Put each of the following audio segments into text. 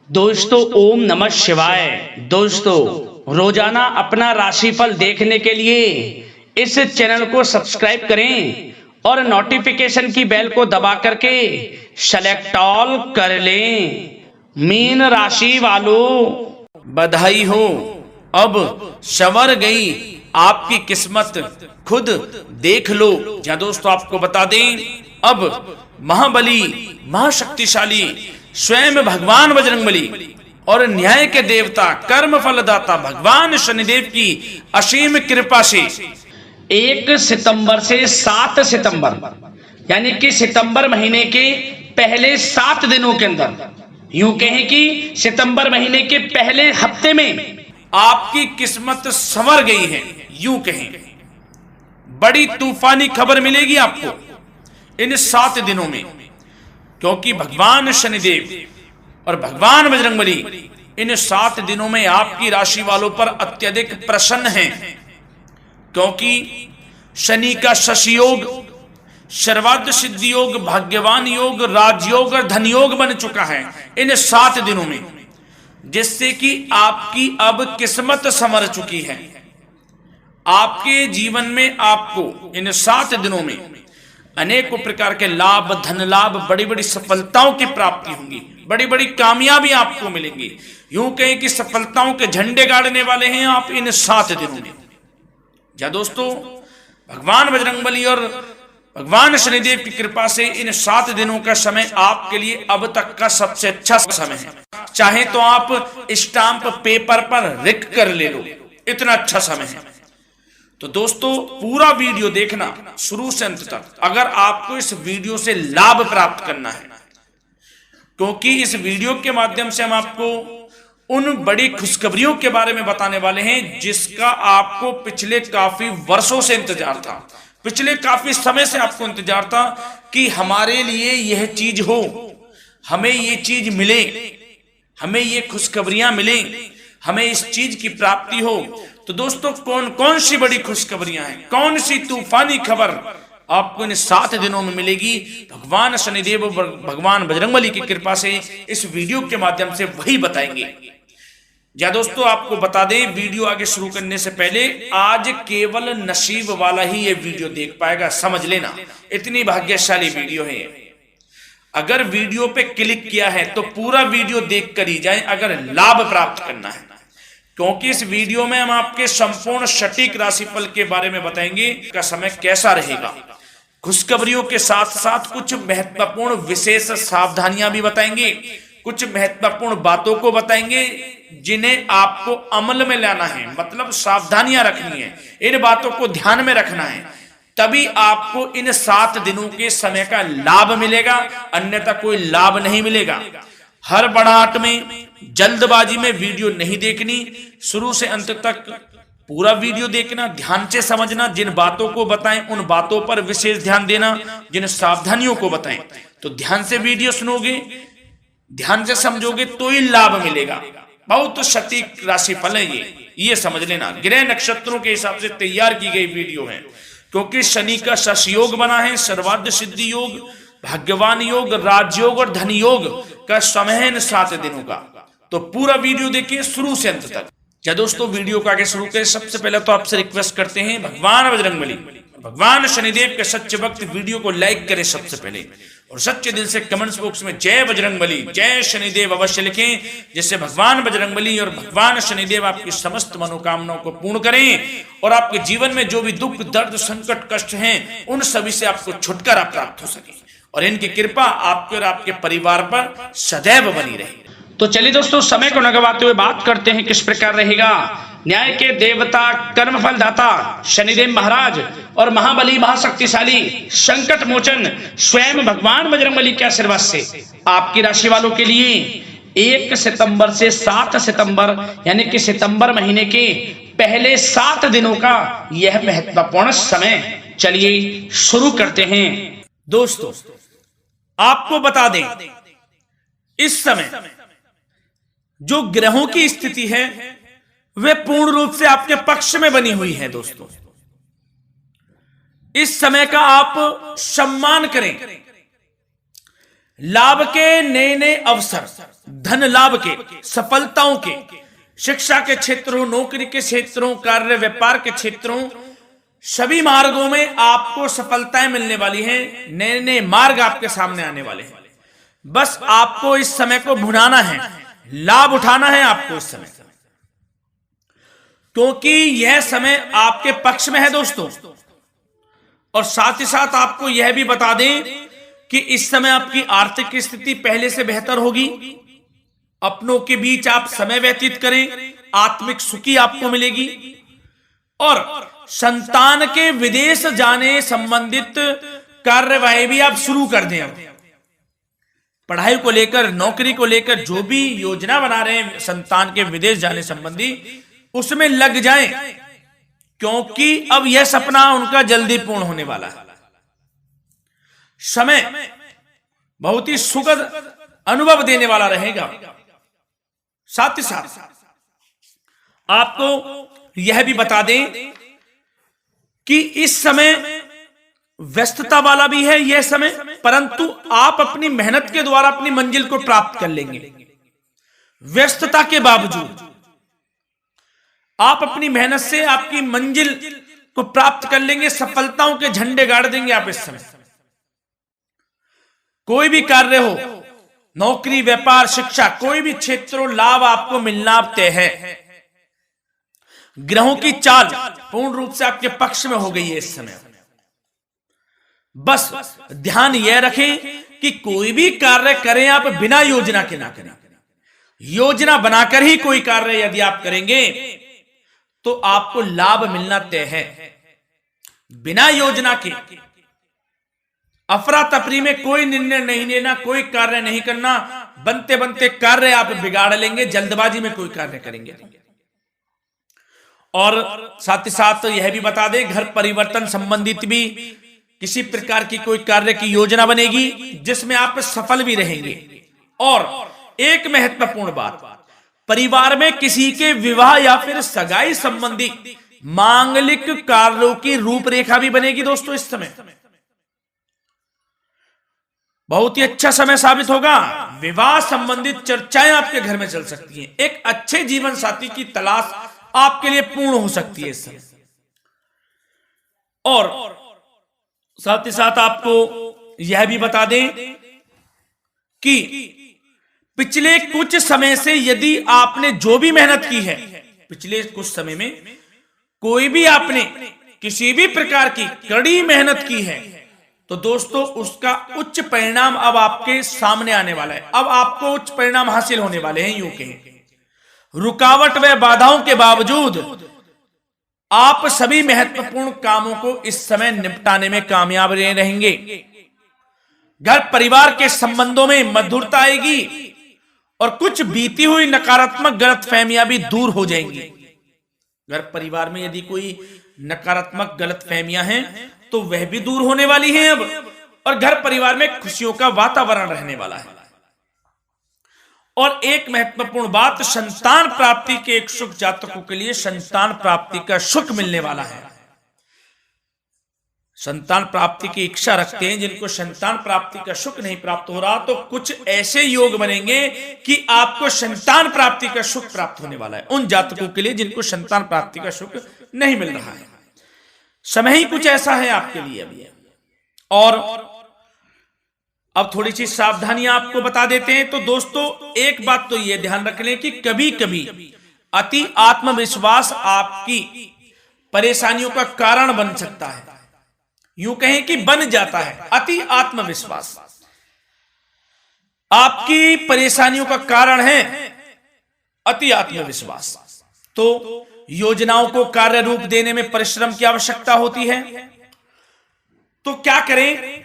दोस्तों ओम नमः शिवाय। दोस्तों रोजाना अपना राशिफल देखने के लिए इस चैनल को सब्सक्राइब करें और नोटिफिकेशन की बेल को दबा करके सेलेक्ट ऑल कर लें। मीन राशि वालों बधाई हो, अब संवर गई आपकी किस्मत, खुद देख लो। या दोस्तों आपको बता दें, अब महाबली महाशक्तिशाली स्वयं भगवान बजरंगबली और न्याय के देवता कर्म फलदाता भगवान शनिदेव की असीम कृपा से 1 सितंबर से 7 सितंबर यानी कि सितंबर महीने के पहले 7 दिनों के अंदर, यूं कहें कि सितंबर महीने के पहले हफ्ते में आपकी किस्मत संवर गई है। यूं कहें बड़ी तूफानी खबर मिलेगी आपको इन 7 दिनों में, क्योंकि भगवान शनिदेव और भगवान बजरंगबली इन 7 दिनों में आपकी राशि वालों पर अत्यधिक प्रसन्न हैं, क्योंकि शनि का शशि योग, सर्वार्थ सिद्धि योग, भाग्यवान योग, राजयोग और धन योग बन चुका है इन 7 दिनों में, जिससे कि आपकी अब किस्मत संवर चुकी है। आपके जीवन में आपको इन 7 दिनों में अनेकों प्रकार के लाभ, धन लाभ, बड़ी बड़ी सफलताओं की प्राप्ति होंगी, बड़ी बड़ी कामयाबी आपको मिलेंगी। यूं कहें कि सफलताओं के झंडे गाड़ने वाले हैं आप इन 7 दिनों में। या दोस्तों भगवान बजरंगबली और भगवान शनिदेव की कृपा से इन 7 दिनों का समय आपके लिए अब तक का सबसे अच्छा समय है। चाहे तो आप स्टाम्प पेपर पर लिख कर ले लो, इतना अच्छा समय है। तो दोस्तों पूरा वीडियो देखना शुरू से अंत तक, अगर आपको इस वीडियो से लाभ प्राप्त करना है, क्योंकि इस वीडियो के माध्यम से हम आपको उन बड़ी खुशखबरियों के बारे में बताने वाले हैं जिसका आपको पिछले काफी वर्षों से इंतजार था, पिछले काफी समय से आपको इंतजार था कि हमारे लिए यह चीज हो, हमें ये चीज मिले, हमें ये खुशखबरियां मिले, हमें इस चीज की प्राप्ति हो। तो दोस्तों कौन कौन सी बड़ी खुशखबरियां हैं, कौन सी तूफानी खबर आपको इन 7 दिनों में मिलेगी, भगवान शनिदेव और भगवान बजरंगबली की कृपा से इस वीडियो के माध्यम से वही बताएंगे। या दोस्तों आपको बता दें, वीडियो आगे शुरू करने से पहले आज केवल नसीब वाला ही ये वीडियो देख पाएगा, समझ लेना, इतनी भाग्यशाली वीडियो है। अगर वीडियो पे क्लिक किया है तो पूरा वीडियो देख कर ही जाए अगर लाभ प्राप्त करना है, क्योंकि इस वीडियो में हम आपके संपूर्ण सटीक राशिफल के बारे में बताएंगे का समय कैसा रहेगा। खुशखबरियों के साथ साथ कुछ महत्वपूर्ण विशेष सावधानियां भी बताएंगे, कुछ महत्वपूर्ण बातों को बताएंगे जिन्हें आपको अमल में लाना है, मतलब सावधानियां रखनी है, इन बातों को ध्यान में रखना है, तभी आपको इन 7 दिनों के समय का लाभ मिलेगा, अन्यथा कोई लाभ नहीं मिलेगा। हर बड़ाहट में, जल्दबाजी में वीडियो नहीं देखनी, शुरू से अंत तक पूरा वीडियो देखना, ध्यान से समझना, जिन बातों को बताएं उन बातों पर विशेष ध्यान देना, जिन सावधानियों को बताएं तो ध्यान से वीडियो सुनोगे, ध्यान से समझोगे तो ही लाभ मिलेगा। बहुत सटीक राशिफल है ये समझ लेना। ग्रह नक्षत्रों के हिसाब से तैयार की गई वीडियो है, क्योंकि शनि का शशि योग बना है, सर्वार्थ सिद्धि योग, भाग्यवान योग, राजयोग और धन योग का समय है इन 7 दिनों का। तो पूरा वीडियो देखिए शुरू से अंत तक। या दोस्तों वीडियो को आगे शुरू करें, सबसे पहले तो आपसे रिक्वेस्ट करते हैं, भगवान बजरंगबली, भगवान शनिदेव के सच्चे भक्त वीडियो को लाइक करें सबसे पहले, और सच्चे दिल से कमेंट्स बॉक्स में जय बजरंगबली, जय शनिदेव अवश्य लिखें, जिससे भगवान बजरंगबली और भगवान शनिदेव आपकी समस्त मनोकामनाओं को पूर्ण करें और आपके जीवन में जो भी दुख, दर्द, संकट, कष्ट हैं उन सभी से आपको छुटकारा प्राप्त हो सके और इनकी कृपा आपके और आपके परिवार पर सदैव बनी रहे। तो चलिए दोस्तों समय को न गवाते हुए बात करते हैं किस प्रकार रहेगा न्याय के देवता, कर्मफल दाता शनिदेव महाराज और महाबली महाशक्तिशाली संकट मोचन स्वयं भगवान बजरंगबली के आशीर्वाद से आपकी राशि वालों के लिए 1 सितंबर से 7 सितंबर यानी कि सितंबर महीने के पहले 7 दिनों का यह महत्वपूर्ण समय। चलिए शुरू करते हैं। दोस्तों आपको बता दें, इस समय जो ग्रहों की स्थिति है वे पूर्ण रूप से आपके पक्ष में बनी हुई है। दोस्तों इस समय का आप सम्मान करें, लाभ के नए नए अवसर, धन लाभ के, सफलताओं के, शिक्षा के क्षेत्रों, नौकरी के क्षेत्रों, कार्य व्यापार के क्षेत्रों, सभी मार्गों में आपको सफलताएं मिलने वाली हैं। नए नए मार्ग आपके सामने आने वाले हैं। बस आपको इस समय को भुनाना है, लाभ उठाना है आपको इस समय, क्योंकि यह समय आपके पक्ष में है दोस्तों। और साथ ही साथ आपको यह भी बता दें कि इस समय आपकी आर्थिक स्थिति पहले से बेहतर होगी। अपनों के बीच आप समय व्यतीत करें, आत्मिक सुखी आपको मिलेगी। और संतान के विदेश जाने संबंधित कार्यवाही भी आप शुरू कर दें। अब पढ़ाई को लेकर, नौकरी को लेकर जो भी योजना बना रहे हैं संतान के विदेश जाने संबंधी, उसमें लग जाएं, क्योंकि अब यह सपना उनका जल्दी पूर्ण होने वाला है। समय बहुत ही सुखद अनुभव देने वाला रहेगा। साथ ही साथ आपको यह भी बता दें कि इस समय व्यस्तता वाला भी है यह समय, परंतु आप अपनी मेहनत के द्वारा अपनी मंजिल को प्राप्त कर लेंगे। व्यस्तता के बावजूद आप अपनी मेहनत से आपकी मंजिल को प्राप्त कर लेंगे। सफलताओं के झंडे गाड़ देंगे आप इस समय। कोई भी कार्य हो, नौकरी, व्यापार, शिक्षा, कोई भी क्षेत्रों, लाभ आपको मिलना तय है। ग्रहों की चाल पूर्ण रूप से आपके पक्ष में हो गई है इस समय। बस ध्यान यह रखें कि कोई भी कार्य करें आप बिना योजना के ना करें। योजना बनाकर ही कोई कार्य यदि आप करेंगे तो आपको लाभ मिलना तय है। बिना योजना के अफरा तफरी में कोई निर्णय नहीं लेना, कोई कार्य नहीं करना। बनते बनते कार्य आप बिगाड़ लेंगे, जल्दबाजी में कोई कार्य करेंगे। और साथ ही साथ यह भी बता दें, घर परिवर्तन संबंधित भी किसी प्रकार की कोई कार्य की योजना बनेगी जिसमें आप सफल भी रहेंगे। और एक महत्वपूर्ण बात, परिवार में किसी के विवाह या फिर सगाई संबंधी मांगलिक कार्यों की रूपरेखा भी बनेगी दोस्तों इस समय। बहुत ही अच्छा समय साबित होगा। विवाह संबंधित चर्चाएं आपके घर में चल सकती हैं। एक अच्छे जीवन साथी की तलाश आपके लिए पूर्ण हो सकती है इस समय। और साथ ही साथ आपको यह भी बता दें कि पिछले कुछ समय से यदि आपने जो भी मेहनत की है, पिछले कुछ समय में कोई भी आपने किसी भी प्रकार की कड़ी मेहनत की है, तो दोस्तों उसका उच्च परिणाम अब आपके सामने आने वाला है। अब आपको उच्च परिणाम हासिल होने वाले हैं। यूं कहें, रुकावट व बाधाओं के बावजूद आप सभी महत्वपूर्ण कामों को इस समय निपटाने में कामयाब रहेंगे। घर परिवार के संबंधों में मधुरता आएगी और कुछ बीती हुई नकारात्मक गलतफहमियां भी दूर हो जाएंगी। घर परिवार में यदि कोई नकारात्मक गलतफहमियां हैं तो वह भी दूर होने वाली हैं अब, और घर परिवार में खुशियों का वातावरण रहने वाला है। और एक महत्वपूर्ण बात, संतान प्राप्ति के इच्छुक जातकों के लिए संतान प्राप्ति का सुख मिलने वाला है। संतान प्राप्ति की इच्छा रखते हैं जिनको संतान प्राप्ति का सुख नहीं प्राप्त हो रहा, तो कुछ ऐसे योग बनेंगे कि आपको संतान प्राप्ति का सुख प्राप्त होने वाला है। उन जातकों के लिए जिनको संतान प्राप्ति का सुख नहीं मिल रहा है, समय ही कुछ ऐसा है आपके लिए अभी। और अब थोड़ी सी सावधानियां आपको बता देते हैं। तो दोस्तों एक बात तो यह ध्यान रख लें कि कभी कभी अति आत्मविश्वास आपकी परेशानियों का कारण बन सकता है। यूं कहें कि बन जाता है। अति आत्मविश्वास आपकी परेशानियों का कारण है। अति आत्मविश्वास तो योजनाओं को कार्य रूप देने में परिश्रम की आवश्यकता होती है। तो क्या करें?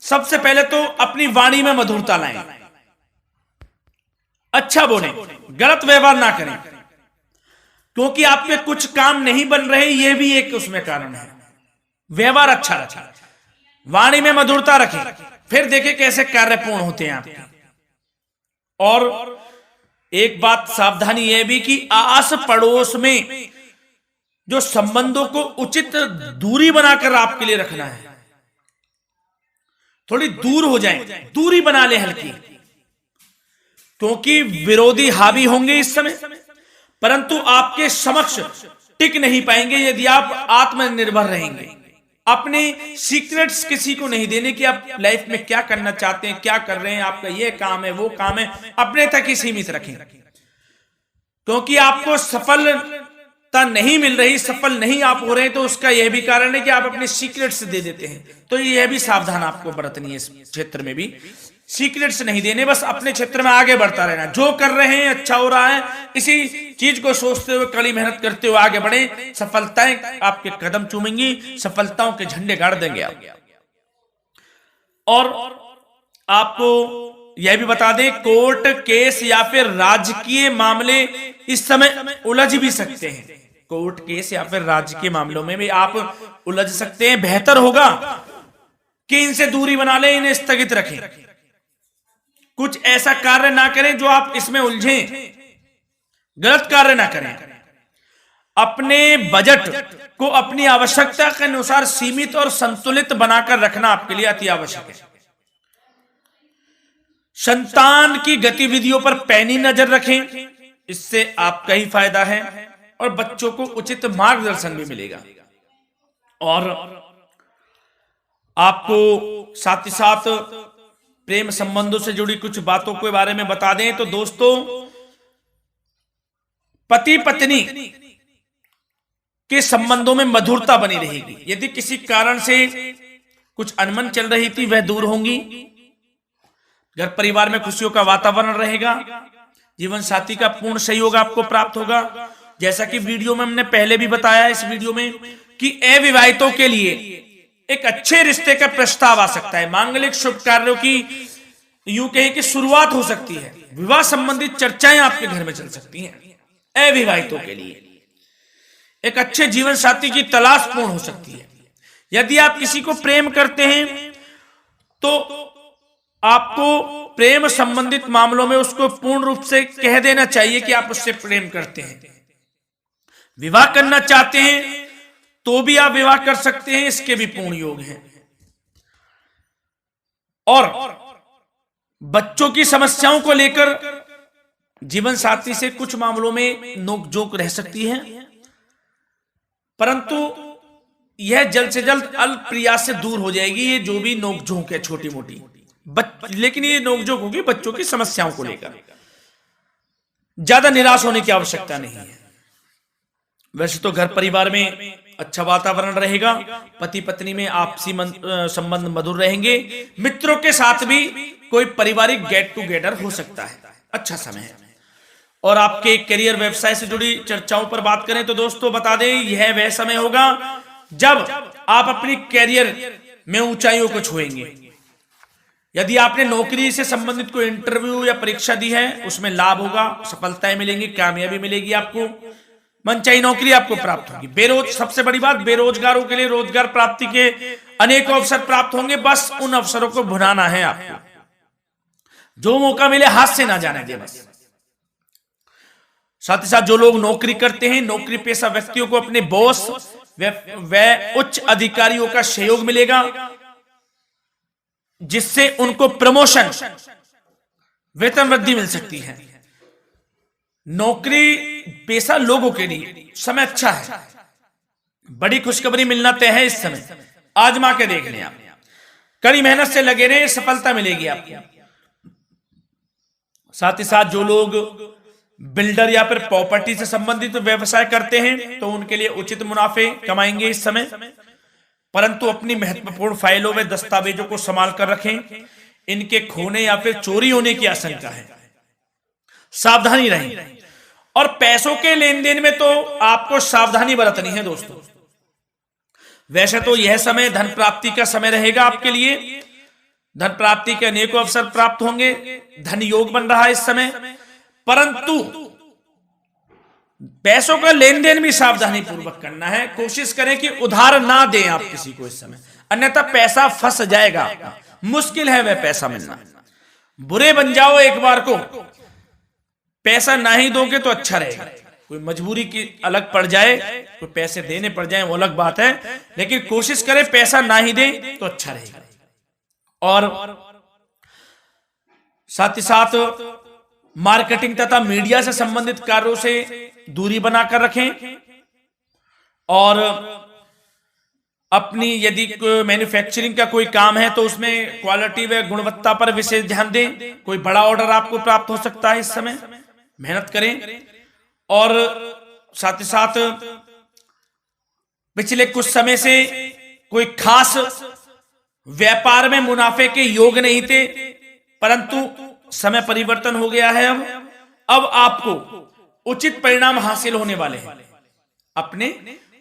सबसे पहले तो अपनी वाणी में मधुरता लाएं, अच्छा बोलें, गलत व्यवहार ना करें, क्योंकि आपके कुछ काम नहीं बन रहे, यह भी एक उसमें कारण है। व्यवहार अच्छा रखें, वाणी में मधुरता रखें, फिर देखें कैसे कार्य पूर्ण होते हैं आपके। और एक बात सावधानी यह भी कि आस पड़ोस में जो संबंधों को उचित दूरी बनाकर आपके लिए रखना है। थोड़ी दूर हो जाएं, दूरी बना ले हल्की। क्योंकि विरोधी हावी होंगे इस समय, परंतु आपके समक्ष टिक नहीं पाएंगे यदि आप आत्मनिर्भर रहेंगे। अपने सीक्रेट्स किसी को नहीं देने कि आप लाइफ में क्या करना चाहते हैं, क्या कर रहे हैं, आपका ये काम है, वो काम है, अपने तक ही सीमित रखें। क्योंकि आपको सफलता नहीं मिल रही, सफल नहीं आप हो रहे, तो उसका यह भी कारण है कि आप अपने सीक्रेट्स दे देते हैं। तो यह भी सावधान आपको बरतनी है इस क्षेत्र में भी। सीक्रेट्स नहीं देने, बस अपने क्षेत्र में आगे बढ़ता रहना। जो कर रहे हैं अच्छा हो रहा है, इसी चीज को सोचते हुए कड़ी मेहनत करते हुए आगे बढ़े। सफलताएं आपके कदम चूमेंगी, सफलताओं के झंडे गाड़ देंगे आप। और आपको यह भी बता दें, कोर्ट केस या फिर राजकीय मामले इस समय उलझ भी सकते हैं। कोर्ट केस या फिर राजकीय मामलों में भी आप उलझ सकते हैं। बेहतर होगा कि इनसे दूरी बना लें, इन्हें स्थगित रखें। कुछ ऐसा कार्य ना करें जो आप इसमें उलझें, गलत कार्य ना करें। अपने बजट को अपनी आवश्यकता के अनुसार सीमित और संतुलित बनाकर रखना आपके लिए अति आवश्यक है। संतान की गतिविधियों पर पैनी नजर रखें, इससे आपका ही फायदा है और बच्चों को उचित मार्गदर्शन भी मिलेगा। और आपको साथ ही साथ प्रेम संबंधों से जुड़ी कुछ बातों के बारे में बता दें तो दोस्तों, पति पत्नी के संबंधों में मधुरता बनी रहेगी। यदि किसी कारण से कुछ अनबन चल रही थी, वह दूर होंगी। घर परिवार में खुशियों का वातावरण रहेगा। जीवन साथी का पूर्ण सहयोग आपको प्राप्त होगा। जैसा कि वीडियो में हमने पहले भी बताया इस वीडियो में कि अविवाहितों के लिए एक अच्छे रिश्ते का प्रस्ताव आ सकता है। मांगलिक शुभ कार्यों की यूं कहें कि शुरुआत हो सकती है। विवाह संबंधित चर्चाएं आपके घर में चल सकती हैं। अविवाहितों के लिए एक अच्छे जीवन साथी की तलाश पूर्ण हो सकती है। यदि आप किसी को प्रेम करते हैं तो आपको प्रेम संबंधित मामलों में उसको पूर्ण रूप से कह देना चाहिए कि आप उससे प्रेम करते हैं। विवाह करना चाहते हैं तो भी आप विवाह कर सकते हैं, इसके भी पूर्ण योग हैं। और बच्चों की समस्याओं को लेकर जीवन साथी से कुछ मामलों में नोकझोंक रह सकती है, परंतु यह जल्द से जल्द अल्प प्रयास से दूर हो जाएगी। ये जो भी नोकझोंक है छोटी मोटी, लेकिन ये नोकझोंक होगी बच्चों की समस्याओं को लेकर। ज्यादा निराश होने की आवश्यकता नहीं है। वैसे तो घर परिवार में अच्छा वातावरण रहेगा। पति पत्नी में आपसी संबंध मधुर रहेंगे। मित्रों के साथ भी कोई पारिवारिक गेट टुगेदर हो सकता है। अच्छा समय है। और आपके करियर व्यवसाय से जुड़ी चर्चाओं पर बात करें तो दोस्तों बता दें, यह वह समय होगा जब आप अपनी करियर में ऊंचाइयों को छुएंगे। यदि आपने नौकरी से संबंधित कोई इंटरव्यू या परीक्षा दी है, उसमें लाभ होगा, सफलताएं मिलेंगी, कामयाबी मिलेगी आपको, मनचाही नौकरी आपको प्राप्त होगी। सबसे बड़ी बात, बेरोजगारों के लिए रोजगार प्राप्ति के अनेक अवसर प्राप्त होंगे। बस उन अवसरों को भुनाना है आपको। जो मौका मिले हाथ से ना जाने दे बस। साथ ही साथ जो लोग नौकरी करते हैं, नौकरी पेशा व्यक्तियों को अपने बॉस व उच्च अधिकारियों का सहयोग मिलेगा, जिससे उनको प्रमोशन, वेतन वृद्धि मिल सकती है। नौकरी पेशा लोगों के लिए समय अच्छा है। बड़ी खुशखबरी मिलना तय है इस समय। आजमा के देख लें आप। कड़ी मेहनत से लगे रहे, सफलता मिलेगी आपको। साथ ही साथ जो लोग बिल्डर या फिर प्रॉपर्टी से संबंधित व्यवसाय करते हैं तो उनके लिए उचित मुनाफे कमाएंगे इस समय, परंतु अपनी महत्वपूर्ण फाइलों में दस्तावेजों को संभाल कर रखें। इनके खोने या फिर चोरी होने की आशंका है, सावधानी रहें। और पैसों के लेन देन में तो आपको सावधानी बरतनी है दोस्तों। वैसे तो यह समय धन प्राप्ति का समय रहेगा आपके लिए। धन प्राप्ति के अनेकों अवसर प्राप्त होंगे, धन योग बन रहा है इस समय, परंतु पैसों का लेन देन भी सावधानी पूर्वक करना है। कोशिश करें कि उधार ना दें आप किसी को इस समय, अन्यथा पैसा फंस जाएगा आपका। मुश्किल है वह पैसा मिलना। बुरे बन जाओ एक बार को, पैसा ना ही दोगे तो अच्छा रहेगा। कोई मजबूरी की अलग पड़ जाए, कोई पैसे देने पड़ जाए वो अलग बात है, लेकिन कोशिश करें पैसा ना ही दें तो अच्छा रहेगा। और साथ ही साथ मार्केटिंग तथा मीडिया से संबंधित कार्यों से दूरी बनाकर रखें और अपनी यदि मैन्युफैक्चरिंग का कोई काम है तो उसमें क्वालिटी व गुणवत्ता पर विशेष ध्यान दें। कोई बड़ा ऑर्डर आपको प्राप्त हो सकता है इस समय, मेहनत करें। और साथ ही साथ पिछले कुछ समय से कोई खास व्यापार में मुनाफे के योग नहीं थे, परंतु समय परिवर्तन हो गया है। अब आपको उचित परिणाम हासिल होने वाले हैं। अपने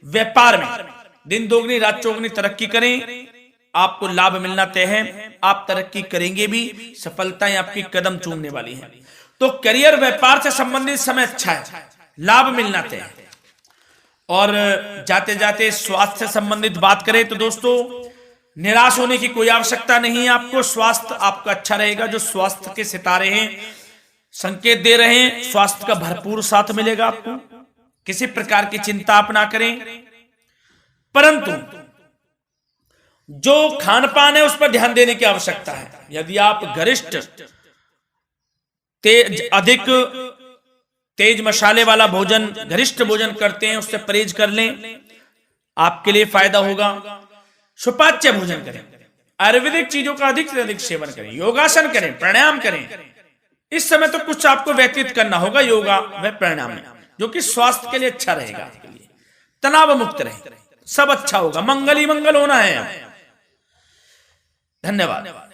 व्यापार में दिन दोगुनी रात चौगुनी तरक्की करें, आपको लाभ मिलना तय है। आप तरक्की करेंगे भी, सफलताएं आपकी कदम चूमने वाली हैं। तो करियर व्यापार से संबंधित समय अच्छा है, लाभ मिलना तय है। और जाते जाते स्वास्थ्य से संबंधित बात करें तो दोस्तों निराश होने की कोई आवश्यकता नहीं है। आपको स्वास्थ्य आपका अच्छा रहेगा। जो स्वास्थ्य के सितारे हैं संकेत दे रहे हैं, स्वास्थ्य का भरपूर साथ मिलेगा आपको। किसी प्रकार की चिंता आप ना करें, परंतु जो खान पान है उस पर ध्यान देने की आवश्यकता है। यदि आप गरिष्ठ अधिक तेज मसाले वाला भोजन, गरिष्ठ भोजन करते हैं, उससे परहेज कर लें, आपके लिए फायदा होगा। सुपाच्य भोजन करें, आयुर्वेदिक चीजों का अधिक से अधिक सेवन करें, योगासन करें, प्राणायाम करें। इस समय तो कुछ आपको व्यतीत करना होगा योगा व प्राणायाम में, जो कि स्वास्थ्य के लिए अच्छा रहेगा। आपके लिए तनाव मुक्त रहे, सब अच्छा होगा। मंगल ही मंगल होना है। धन्यवाद।